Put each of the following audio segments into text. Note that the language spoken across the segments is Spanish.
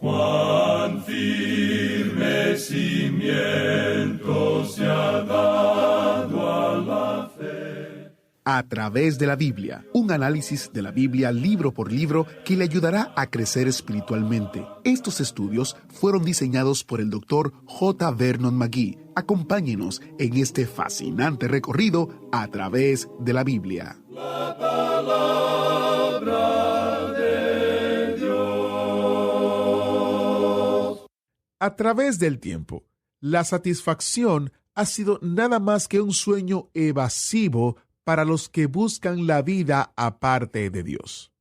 Cuán firme cimiento se ha dado a la fe. A través de la Biblia, un análisis de la Biblia libro por libro que le ayudará a crecer espiritualmente. Estos estudios fueron diseñados por el Dr. J. Vernon McGee. Acompáñenos en este fascinante recorrido a través de la Biblia. La palabra de Dios. A través del tiempo, la satisfacción ha sido nada más que un sueño evasivo para los que buscan la vida aparte de Dios.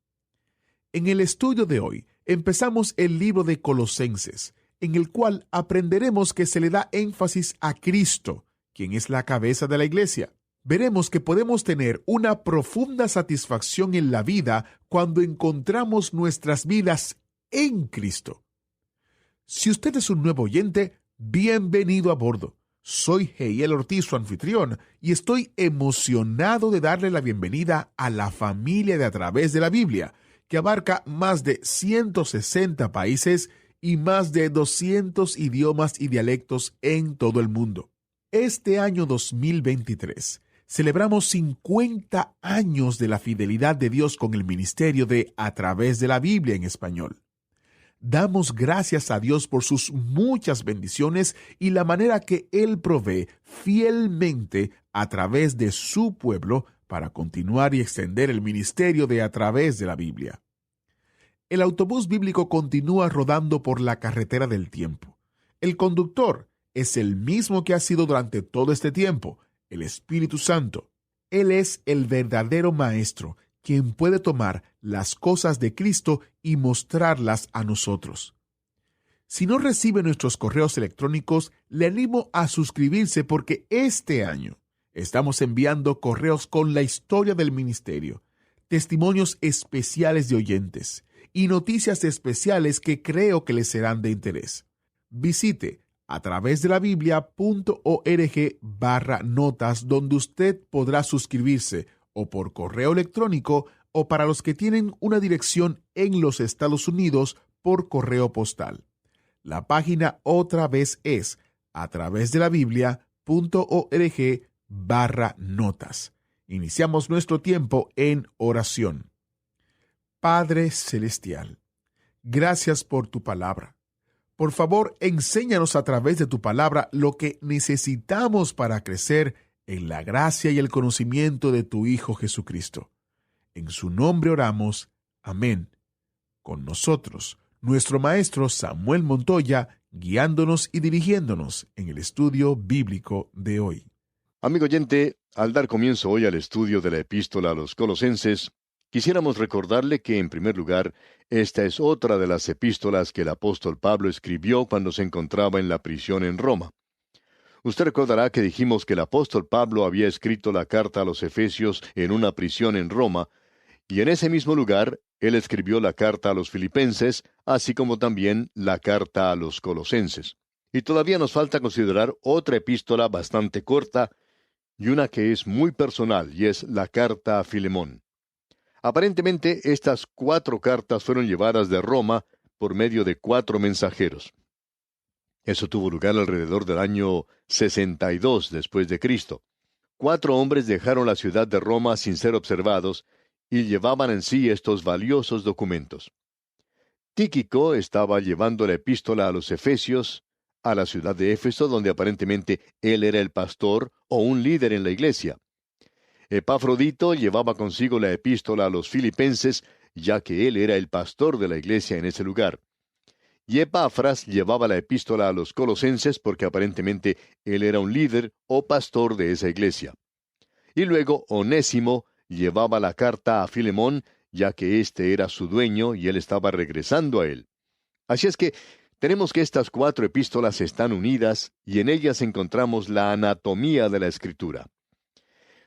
En el estudio de hoy, empezamos el libro de Colosenses, en el cual aprenderemos que se le da énfasis a Cristo, quien es la cabeza de la iglesia. Veremos que podemos tener una profunda satisfacción en la vida cuando encontramos nuestras vidas en Cristo. Si usted es un nuevo oyente, bienvenido a bordo. Soy Heiel Ortiz, su anfitrión, y estoy emocionado de darle la bienvenida a la familia de A Través de la Biblia, que abarca más de 160 países y más de 200 idiomas y dialectos en todo el mundo. Este año 2023 celebramos 50 años de la fidelidad de Dios con el ministerio de A Través de la Biblia en español. Damos gracias a Dios por sus muchas bendiciones y la manera que Él provee fielmente a través de su pueblo para continuar y extender el ministerio de A Través de la Biblia. El autobús bíblico continúa rodando por la carretera del tiempo. El conductor es el mismo que ha sido durante todo este tiempo, el Espíritu Santo. Él es el verdadero maestro, quien puede tomar las cosas de Cristo y mostrarlas a nosotros. Si no recibe nuestros correos electrónicos, le animo a suscribirse porque este año estamos enviando correos con la historia del ministerio, testimonios especiales de oyentes y noticias especiales que creo que les serán de interés. Visite atravesdelabiblia.org/notas, donde usted podrá suscribirse o por correo electrónico, o para los que tienen una dirección en los Estados Unidos, por correo postal. La página otra vez es atravesdelabiblia.org/notas. Iniciamos nuestro tiempo en oración. Padre Celestial, gracias por tu palabra. Por favor, enséñanos a través de tu palabra lo que necesitamos para crecer en la gracia y el conocimiento de tu Hijo Jesucristo. En su nombre oramos. Amén. Con nosotros, nuestro maestro Samuel Montoya, guiándonos y dirigiéndonos en el estudio bíblico de hoy. Amigo oyente, al dar comienzo hoy al estudio de la epístola a los Colosenses, quisiéramos recordarle que, en primer lugar, esta es otra de las epístolas que el apóstol Pablo escribió cuando se encontraba en la prisión en Roma. Usted recordará que dijimos que el apóstol Pablo había escrito la carta a los Efesios en una prisión en Roma, y en ese mismo lugar él escribió la carta a los Filipenses, así como también la carta a los Colosenses. Y todavía nos falta considerar otra epístola bastante corta y una que es muy personal, y es la carta a Filemón. Aparentemente, estas 4 cartas fueron llevadas de Roma por medio de 4 mensajeros. Eso tuvo lugar alrededor del año 62 después de Cristo. 4 hombres dejaron la ciudad de Roma sin ser observados y llevaban en sí estos valiosos documentos. Tíquico estaba llevando la epístola a los Efesios, a la ciudad de Éfeso, donde aparentemente él era el pastor o un líder en la iglesia. Epafrodito llevaba consigo la epístola a los Filipenses, ya que él era el pastor de la iglesia en ese lugar. Y Epafras llevaba la epístola a los Colosenses porque aparentemente él era un líder o pastor de esa iglesia. Y luego Onésimo llevaba la carta a Filemón, ya que éste era su dueño y él estaba regresando a él. Así es que tenemos que estas 4 epístolas están unidas y en ellas encontramos la anatomía de la Escritura.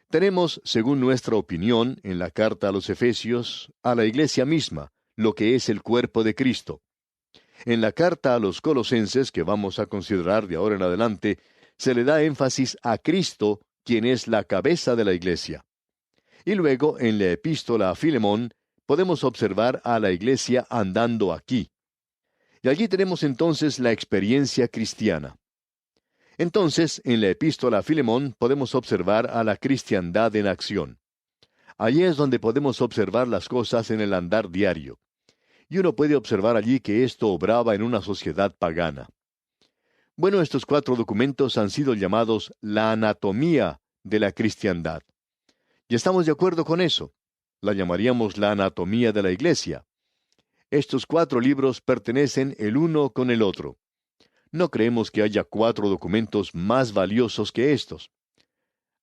Tenemos, según nuestra opinión, en la carta a los Efesios, a la iglesia misma, lo que es el cuerpo de Cristo. En la carta a los Colosenses, que vamos a considerar de ahora en adelante, se le da énfasis a Cristo, quien es la cabeza de la iglesia. Y luego, en la epístola a Filemón, podemos observar a la iglesia andando aquí. Y allí tenemos entonces la experiencia cristiana. Entonces, en la epístola a Filemón podemos observar a la cristiandad en acción. Allí es donde podemos observar las cosas en el andar diario. Y uno puede observar allí que esto obraba en una sociedad pagana. Bueno, estos 4 documentos han sido llamados la anatomía de la cristiandad. Y estamos de acuerdo con eso. La llamaríamos la anatomía de la iglesia. Estos 4 libros pertenecen el uno con el otro. No creemos que haya 4 documentos más valiosos que estos.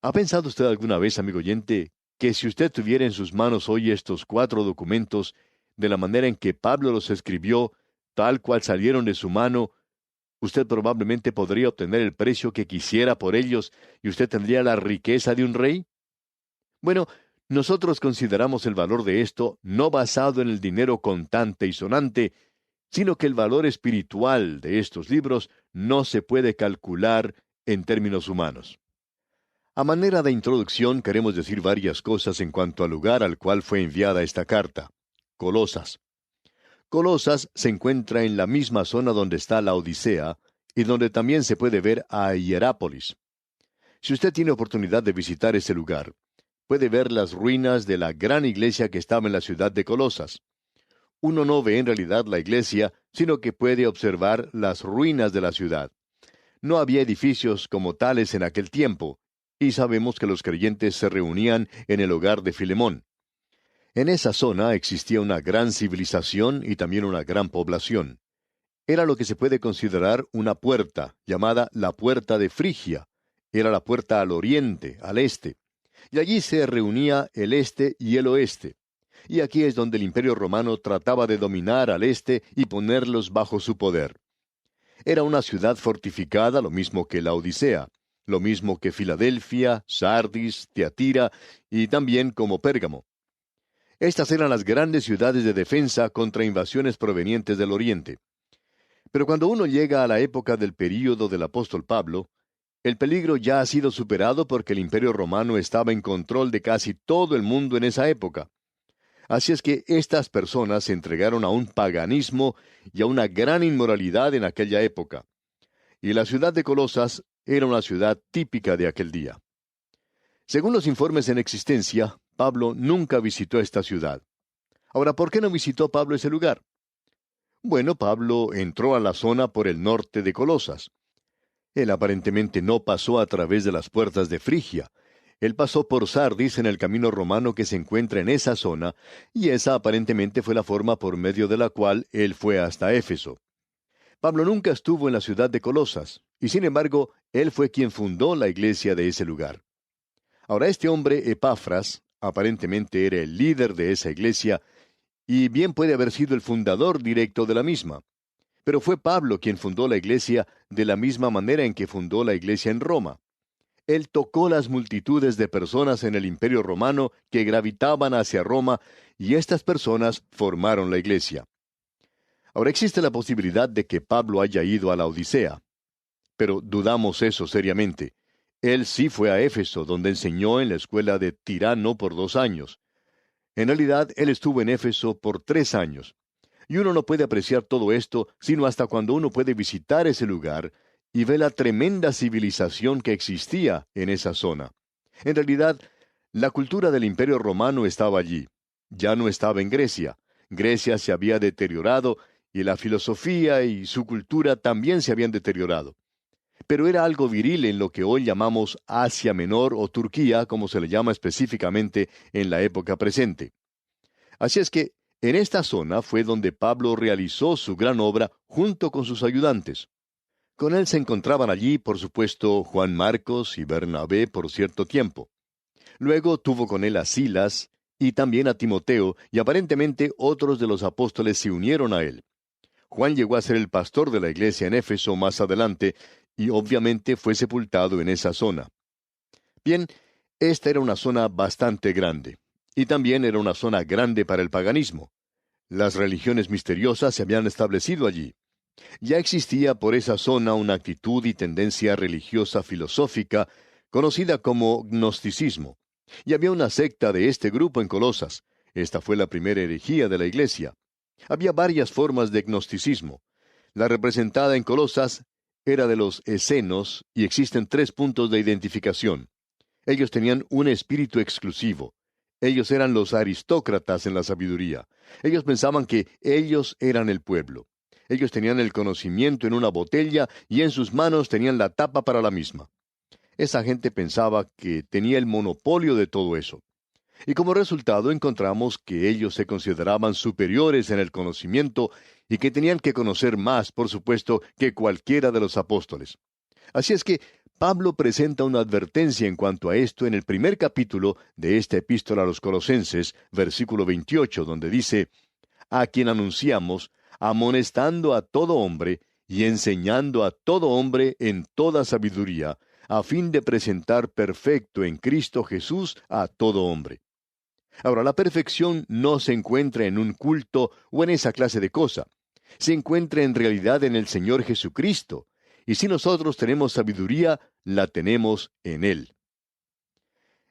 ¿Ha pensado usted alguna vez, amigo oyente, que si usted tuviera en sus manos hoy estos 4 documentos, de la manera en que Pablo los escribió, tal cual salieron de su mano, usted probablemente podría obtener el precio que quisiera por ellos y usted tendría la riqueza de un rey? Bueno, nosotros consideramos el valor de esto no basado en el dinero contante y sonante, sino que el valor espiritual de estos libros no se puede calcular en términos humanos. A manera de introducción queremos decir varias cosas en cuanto al lugar al cual fue enviada esta carta, Colosas. Colosas se encuentra en la misma zona donde está la Odisea y donde también se puede ver a Hierápolis. Si usted tiene oportunidad de visitar ese lugar, puede ver las ruinas de la gran iglesia que estaba en la ciudad de Colosas. Uno no ve en realidad la iglesia, sino que puede observar las ruinas de la ciudad. No había edificios como tales en aquel tiempo, y sabemos que los creyentes se reunían en el hogar de Filemón. En esa zona existía una gran civilización y también una gran población. Era lo que se puede considerar una puerta, llamada la Puerta de Frigia. Era la puerta al oriente, al este. Y allí se reunía el este y el oeste. Y aquí es donde el Imperio Romano trataba de dominar al este y ponerlos bajo su poder. Era una ciudad fortificada, lo mismo que la Odisea, lo mismo que Filadelfia, Sardis, Tiatira y también como Pérgamo. Estas eran las grandes ciudades de defensa contra invasiones provenientes del oriente. Pero cuando uno llega a la época del período del apóstol Pablo, el peligro ya ha sido superado porque el Imperio Romano estaba en control de casi todo el mundo en esa época. Así es que estas personas se entregaron a un paganismo y a una gran inmoralidad en aquella época. Y la ciudad de Colosas era una ciudad típica de aquel día. Según los informes en existencia, Pablo nunca visitó esta ciudad. Ahora, ¿por qué no visitó Pablo ese lugar? Bueno, Pablo entró a la zona por el norte de Colosas. Él aparentemente no pasó a través de las puertas de Frigia. Él pasó por Sardis en el camino romano que se encuentra en esa zona, y esa aparentemente fue la forma por medio de la cual él fue hasta Éfeso. Pablo nunca estuvo en la ciudad de Colosas, y sin embargo, él fue quien fundó la iglesia de ese lugar. Ahora, este hombre, Epafras, aparentemente era el líder de esa iglesia, y bien puede haber sido el fundador directo de la misma. Pero fue Pablo quien fundó la iglesia de la misma manera en que fundó la iglesia en Roma. Él tocó las multitudes de personas en el Imperio Romano que gravitaban hacia Roma, y estas personas formaron la iglesia. Ahora existe la posibilidad de que Pablo haya ido a la Odisea, pero dudamos eso seriamente. Él sí fue a Éfeso, donde enseñó en la escuela de Tirano por 2 años. En realidad, él estuvo en Éfeso por 3 años. Y uno no puede apreciar todo esto sino hasta cuando uno puede visitar ese lugar y ve la tremenda civilización que existía en esa zona. En realidad, la cultura del Imperio Romano estaba allí. Ya no estaba en Grecia. Grecia se había deteriorado y la filosofía y su cultura también se habían deteriorado. Pero era algo viril en lo que hoy llamamos Asia Menor o Turquía, como se le llama específicamente en la época presente. Así es que en esta zona fue donde Pablo realizó su gran obra junto con sus ayudantes. Con él se encontraban allí, por supuesto, Juan Marcos y Bernabé por cierto tiempo. Luego tuvo con él a Silas y también a Timoteo, y aparentemente otros de los apóstoles se unieron a él. Juan llegó a ser el pastor de la iglesia en Éfeso más adelante, y obviamente fue sepultado en esa zona. Bien, esta era una zona bastante grande, y también era una zona grande para el paganismo. Las religiones misteriosas se habían establecido allí. Ya existía por esa zona una actitud y tendencia religiosa filosófica conocida como gnosticismo, y había una secta de este grupo en Colosas. Esta fue la primera herejía de la iglesia. Había varias formas de gnosticismo. La representada en Colosas era de los escenos y existen 3 puntos de identificación. Ellos tenían un espíritu exclusivo. Ellos eran los aristócratas en la sabiduría. Ellos pensaban que ellos eran el pueblo. Ellos tenían el conocimiento en una botella y en sus manos tenían la tapa para la misma. Esa gente pensaba que tenía el monopolio de todo eso. Y como resultado encontramos que ellos se consideraban superiores en el conocimiento y que tenían que conocer más, por supuesto, que cualquiera de los apóstoles. Así es que Pablo presenta una advertencia en cuanto a esto en el primer capítulo de esta epístola a los Colosenses, versículo 28, donde dice: a quien anunciamos, amonestando a todo hombre y enseñando a todo hombre en toda sabiduría, a fin de presentar perfecto en Cristo Jesús a todo hombre. Ahora, la perfección no se encuentra en un culto o en esa clase de cosa. Se encuentra en realidad en el Señor Jesucristo. Y si nosotros tenemos sabiduría, la tenemos en Él.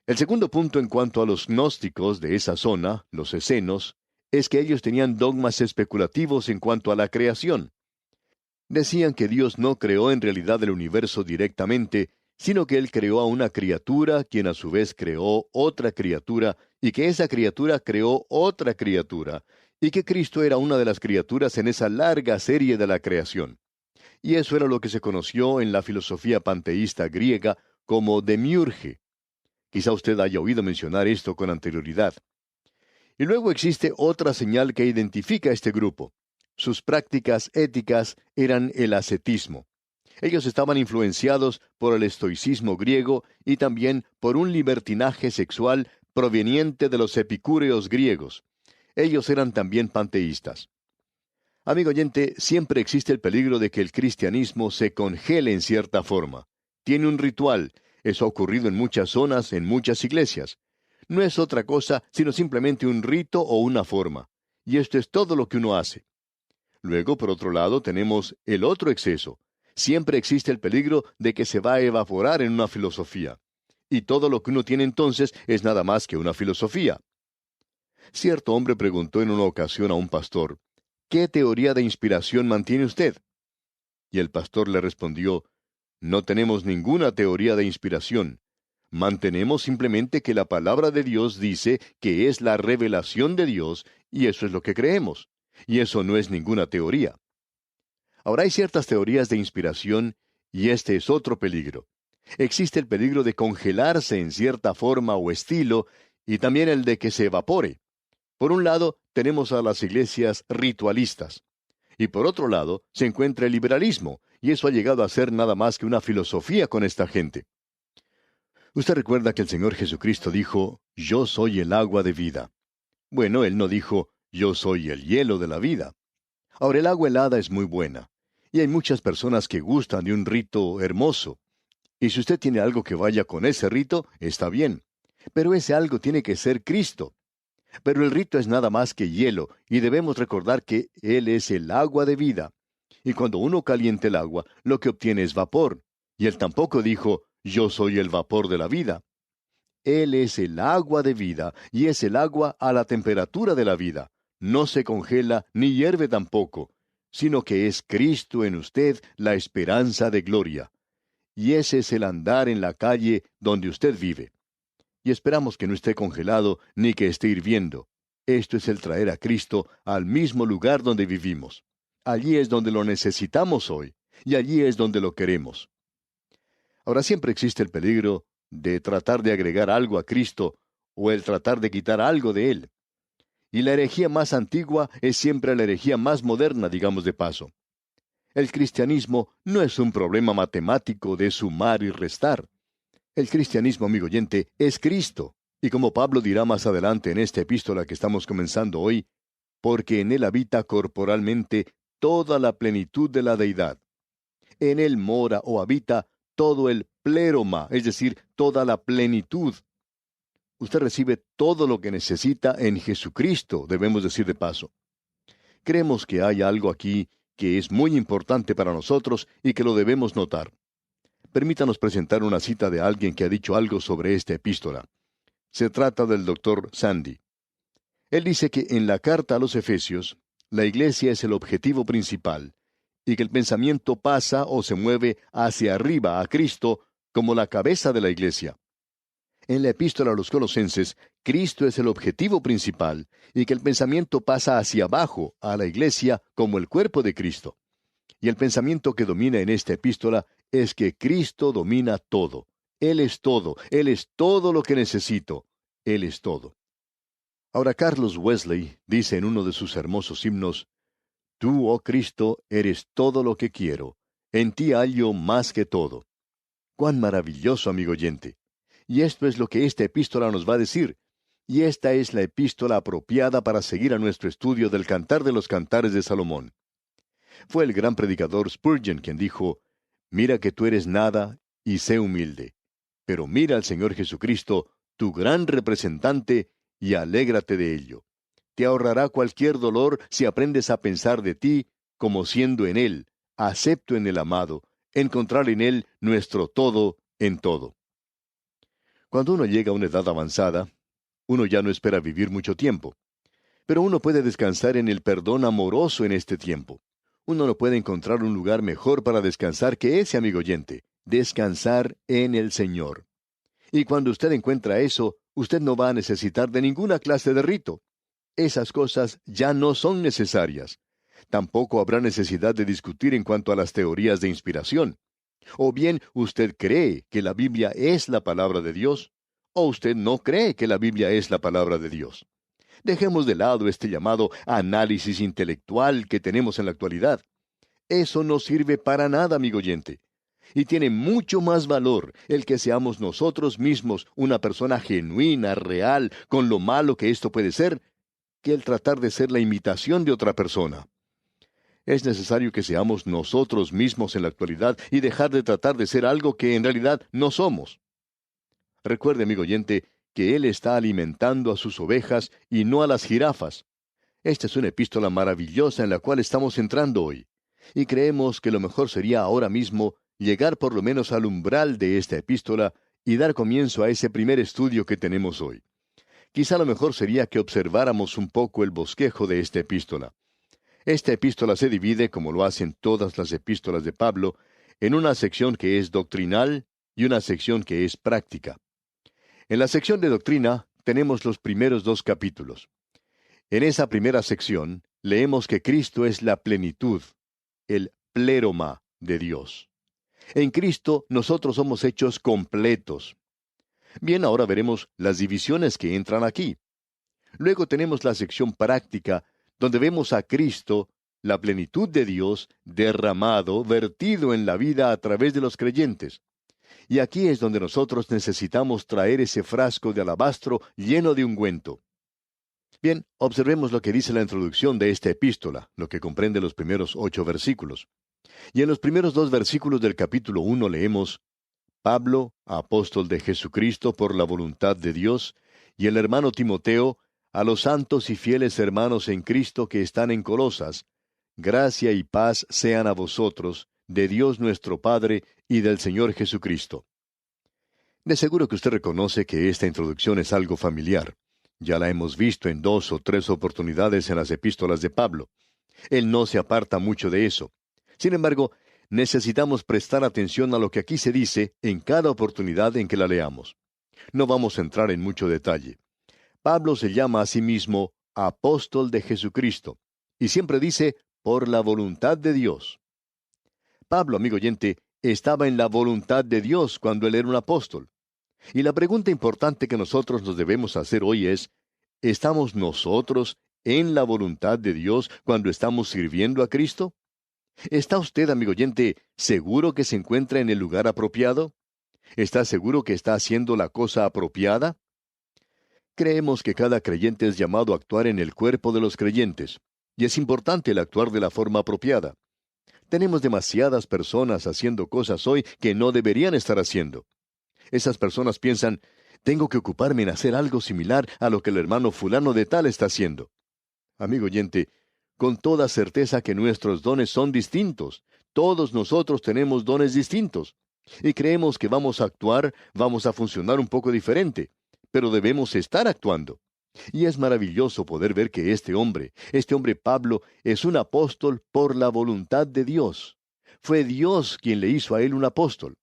El segundo punto en cuanto a los gnósticos de esa zona, los escenos, es que ellos tenían dogmas especulativos en cuanto a la creación. Decían que Dios no creó en realidad el universo directamente, sino que Él creó a una criatura, quien a su vez creó otra criatura, y que esa criatura creó otra criatura, y que Cristo era una de las criaturas en esa larga serie de la creación. Y eso era lo que se conoció en la filosofía panteísta griega como demiurge. Quizá usted haya oído mencionar esto con anterioridad. Y luego existe otra señal que identifica a este grupo. Sus prácticas éticas eran el ascetismo. Ellos estaban influenciados por el estoicismo griego y también por un libertinaje sexual proveniente de los epicúreos griegos. Ellos eran también panteístas. Amigo oyente, siempre existe el peligro de que el cristianismo se congele en cierta forma. Tiene un ritual. Eso ha ocurrido en muchas zonas, en muchas iglesias. No es otra cosa sino simplemente un rito o una forma. Y esto es todo lo que uno hace. Luego, por otro lado, tenemos el otro exceso. Siempre existe el peligro de que se va a evaporar en una filosofía. Y todo lo que uno tiene entonces es nada más que una filosofía. Cierto hombre preguntó en una ocasión a un pastor: ¿qué teoría de inspiración mantiene usted? Y el pastor le respondió: no tenemos ninguna teoría de inspiración. Mantenemos simplemente que la palabra de Dios dice que es la revelación de Dios, y eso es lo que creemos. Y eso no es ninguna teoría. Ahora hay ciertas teorías de inspiración, y este es otro peligro. Existe el peligro de congelarse en cierta forma o estilo, y también el de que se evapore. Por un lado, tenemos a las iglesias ritualistas. Y por otro lado, se encuentra el liberalismo, y eso ha llegado a ser nada más que una filosofía con esta gente. Usted recuerda que el Señor Jesucristo dijo: yo soy el agua de vida. Bueno, Él no dijo: yo soy el hielo de la vida. Ahora, el agua helada es muy buena, y hay muchas personas que gustan de un rito hermoso. Y si usted tiene algo que vaya con ese rito, está bien. Pero ese algo tiene que ser Cristo. Pero el rito es nada más que hielo, y debemos recordar que Él es el agua de vida. Y cuando uno calienta el agua, lo que obtiene es vapor. Y Él tampoco dijo: yo soy el vapor de la vida. Él es el agua de vida, y es el agua a la temperatura de la vida. No se congela ni hierve tampoco, sino que es Cristo en usted la esperanza de gloria. Y ese es el andar en la calle donde usted vive. Y esperamos que no esté congelado ni que esté hirviendo. Esto es el traer a Cristo al mismo lugar donde vivimos. Allí es donde lo necesitamos hoy, y allí es donde lo queremos. Ahora, siempre existe el peligro de tratar de agregar algo a Cristo o el tratar de quitar algo de Él. Y la herejía más antigua es siempre la herejía más moderna, digamos de paso. El cristianismo no es un problema matemático de sumar y restar. El cristianismo, amigo oyente, es Cristo. Y como Pablo dirá más adelante en esta epístola que estamos comenzando hoy, porque en Él habita corporalmente toda la plenitud de la deidad. En Él mora o habita todo el pléroma, es decir, toda la plenitud. Usted recibe todo lo que necesita en Jesucristo, debemos decir de paso. Creemos que hay algo aquí que es muy importante para nosotros y que lo debemos notar. Permítanos presentar una cita de alguien que ha dicho algo sobre esta epístola. Se trata del Dr. Sandy. Él dice que en la carta a los Efesios, la iglesia es el objetivo principal, y que el pensamiento pasa o se mueve hacia arriba a Cristo como la cabeza de la iglesia. En la epístola a los Colosenses, Cristo es el objetivo principal y que el pensamiento pasa hacia abajo a la iglesia como el cuerpo de Cristo. Y el pensamiento que domina en esta epístola es que Cristo domina todo. Él es todo lo que necesito, Él es todo. Ahora Carlos Wesley dice en uno de sus hermosos himnos, «Tú, oh Cristo, eres todo lo que quiero, en ti hallo más que todo». ¡Cuán maravilloso, amigo oyente! Y esto es lo que esta epístola nos va a decir. Y esta es la epístola apropiada para seguir a nuestro estudio del Cantar de los Cantares de Salomón. Fue el gran predicador Spurgeon quien dijo, «Mira que tú eres nada y sé humilde. Pero mira al Señor Jesucristo, tu gran representante, y alégrate de ello. Te ahorrará cualquier dolor si aprendes a pensar de ti como siendo en Él, acepto en el amado, encontrar en Él nuestro todo en todo». Cuando uno llega a una edad avanzada, uno ya no espera vivir mucho tiempo. Pero uno puede descansar en el perdón amoroso en este tiempo. Uno no puede encontrar un lugar mejor para descansar que ese, amigo oyente, descansar en el Señor. Y cuando usted encuentra eso, usted no va a necesitar de ninguna clase de rito. Esas cosas ya no son necesarias. Tampoco habrá necesidad de discutir en cuanto a las teorías de inspiración. O bien usted cree que la Biblia es la palabra de Dios, o usted no cree que la Biblia es la palabra de Dios. Dejemos de lado este llamado análisis intelectual que tenemos en la actualidad. Eso no sirve para nada, amigo oyente. Y tiene mucho más valor el que seamos nosotros mismos una persona genuina, real, con lo malo que esto puede ser, que el tratar de ser la imitación de otra persona. Es necesario que seamos nosotros mismos en la actualidad y dejar de tratar de ser algo que en realidad no somos. Recuerde, amigo oyente, que Él está alimentando a sus ovejas y no a las jirafas. Esta es una epístola maravillosa en la cual estamos entrando hoy. Y creemos que lo mejor sería ahora mismo llegar por lo menos al umbral de esta epístola y dar comienzo a ese primer estudio que tenemos hoy. Quizá lo mejor sería que observáramos un poco el bosquejo de esta epístola. Esta epístola se divide, como lo hacen todas las epístolas de Pablo, en una sección que es doctrinal y una sección que es práctica. En la sección de doctrina tenemos los primeros 2 capítulos. En esa primera sección leemos que Cristo es la plenitud, el pléroma de Dios. En Cristo nosotros somos hechos completos. Bien, ahora veremos las divisiones que entran aquí. Luego tenemos la sección práctica, donde vemos a Cristo, la plenitud de Dios, derramado, vertido en la vida a través de los creyentes. Y aquí es donde nosotros necesitamos traer ese frasco de alabastro lleno de ungüento. Bien, observemos lo que dice la introducción de esta epístola, lo que comprende los primeros 8 versículos. Y en los primeros 2 versículos del capítulo 1 leemos, Pablo, apóstol de Jesucristo por la voluntad de Dios, y el hermano Timoteo, a los santos y fieles hermanos en Cristo que están en Colosas, gracia y paz sean a vosotros, de Dios nuestro Padre y del Señor Jesucristo. De seguro que usted reconoce que esta introducción es algo familiar. Ya la hemos visto en 2 o 3 oportunidades en las epístolas de Pablo. Él no se aparta mucho de eso. Sin embargo, necesitamos prestar atención a lo que aquí se dice en cada oportunidad en que la leamos. No vamos a entrar en mucho detalle. Pablo se llama a sí mismo apóstol de Jesucristo, y siempre dice, por la voluntad de Dios. Pablo, amigo oyente, estaba en la voluntad de Dios cuando él era un apóstol. Y la pregunta importante que nosotros nos debemos hacer hoy es, ¿estamos nosotros en la voluntad de Dios cuando estamos sirviendo a Cristo? ¿Está usted, amigo oyente, seguro que se encuentra en el lugar apropiado? ¿Está seguro que está haciendo la cosa apropiada? Creemos que cada creyente es llamado a actuar en el cuerpo de los creyentes, y es importante el actuar de la forma apropiada. Tenemos demasiadas personas haciendo cosas hoy que no deberían estar haciendo. Esas personas piensan, tengo que ocuparme en hacer algo similar a lo que el hermano fulano de tal está haciendo. Amigo oyente, con toda certeza que nuestros dones son distintos. Todos nosotros tenemos dones distintos. Y creemos que vamos a actuar, vamos a funcionar un poco diferente. Pero debemos estar actuando. Y es maravilloso poder ver que este hombre Pablo, es un apóstol por la voluntad de Dios. Fue Dios quien le hizo a él un apóstol.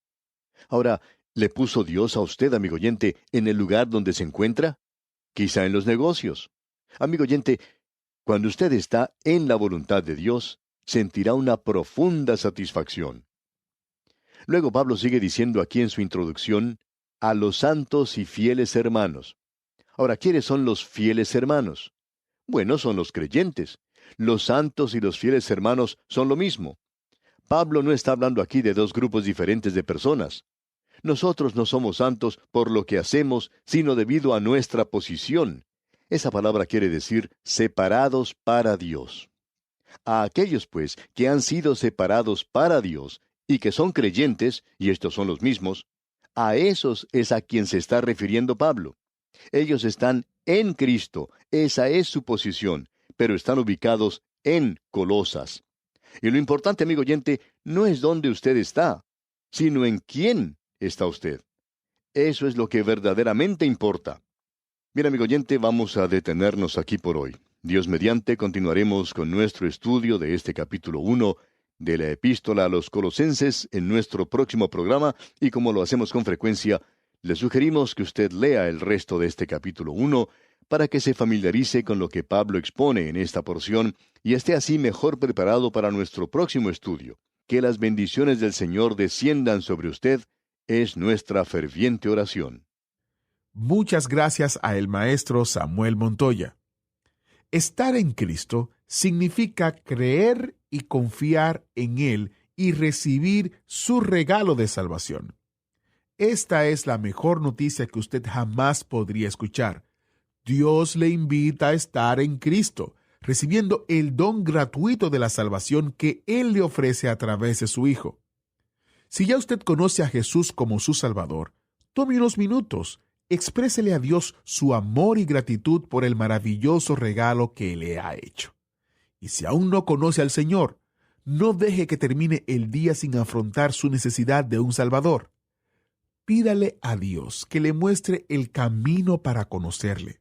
Ahora, ¿le puso Dios a usted, amigo oyente, en el lugar donde se encuentra? Quizá en los negocios. Amigo oyente, cuando usted está en la voluntad de Dios, sentirá una profunda satisfacción. Luego Pablo sigue diciendo aquí en su introducción, a los santos y fieles hermanos. Ahora, ¿quiénes son los fieles hermanos? Bueno, son los creyentes. Los santos y los fieles hermanos son lo mismo. Pablo no está hablando aquí de dos grupos diferentes de personas. Nosotros no somos santos por lo que hacemos, sino debido a nuestra posición. Esa palabra quiere decir separados para Dios. A aquellos, pues, que han sido separados para Dios y que son creyentes, y estos son los mismos, a esos es a quien se está refiriendo Pablo. Ellos están en Cristo, esa es su posición, pero están ubicados en Colosas. Y lo importante, amigo oyente, no es dónde usted está, sino en quién está usted. Eso es lo que verdaderamente importa. Bien, amigo oyente, vamos a detenernos aquí por hoy. Dios mediante, continuaremos con nuestro estudio de este capítulo 1 de la Epístola a los Colosenses en nuestro próximo programa, y como lo hacemos con frecuencia, le sugerimos que usted lea el resto de este capítulo 1 para que se familiarice con lo que Pablo expone en esta porción y esté así mejor preparado para nuestro próximo estudio. Que las bendiciones del Señor desciendan sobre usted es nuestra ferviente oración. Muchas gracias a el maestro Samuel Montoya. Estar en Cristo significa creer y confiar en Él y recibir su regalo de salvación. Esta es la mejor noticia que usted jamás podría escuchar. Dios le invita a estar en Cristo, recibiendo el don gratuito de la salvación que Él le ofrece a través de su Hijo. Si ya usted conoce a Jesús como su Salvador, tome unos minutos, exprésele a Dios su amor y gratitud por el maravilloso regalo que le ha hecho. Y si aún no conoce al Señor, no deje que termine el día sin afrontar su necesidad de un Salvador. Pídale a Dios que le muestre el camino para conocerle.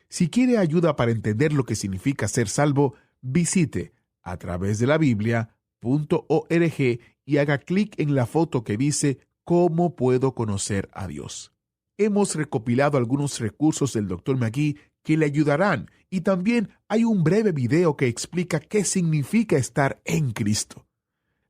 Si quiere ayuda para entender lo que significa ser salvo, visite a través de la Biblia.org y haga clic en la foto que dice ¿Cómo puedo conocer a Dios? Hemos recopilado algunos recursos del Dr. Magee que le ayudarán, y también hay un breve video que explica qué significa estar en Cristo.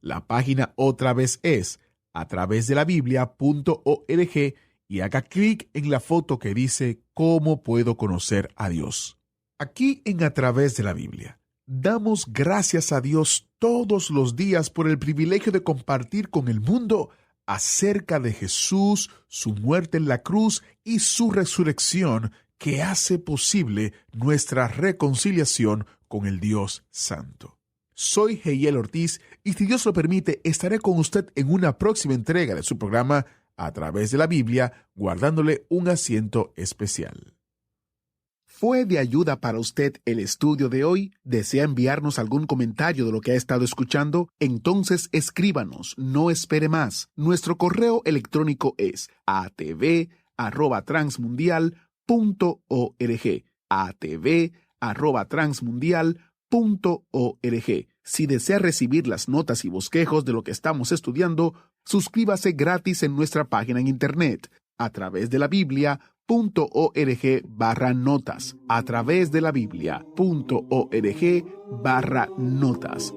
La página otra vez es a través de la Biblia.org y haga clic en la foto que dice ¿Cómo puedo conocer a Dios? Aquí en A través de la Biblia, damos gracias a Dios todos los días por el privilegio de compartir con el mundo acerca de Jesús, su muerte en la cruz y su resurrección que hace posible nuestra reconciliación con el Dios Santo. Soy Heiel Ortiz y si Dios lo permite, estaré con usted en una próxima entrega de su programa A través de la Biblia, guardándole un asiento especial. ¿Fue de ayuda para usted el estudio de hoy? ¿Desea enviarnos algún comentario de lo que ha estado escuchando? Entonces escríbanos, no espere más. Nuestro correo electrónico es atv@transmundial.org. atv@transmundial.org. Si desea recibir las notas y bosquejos de lo que estamos estudiando, suscríbase gratis en nuestra página en internet a través de la Biblia.org/notas. A través de la Biblia.org/notas.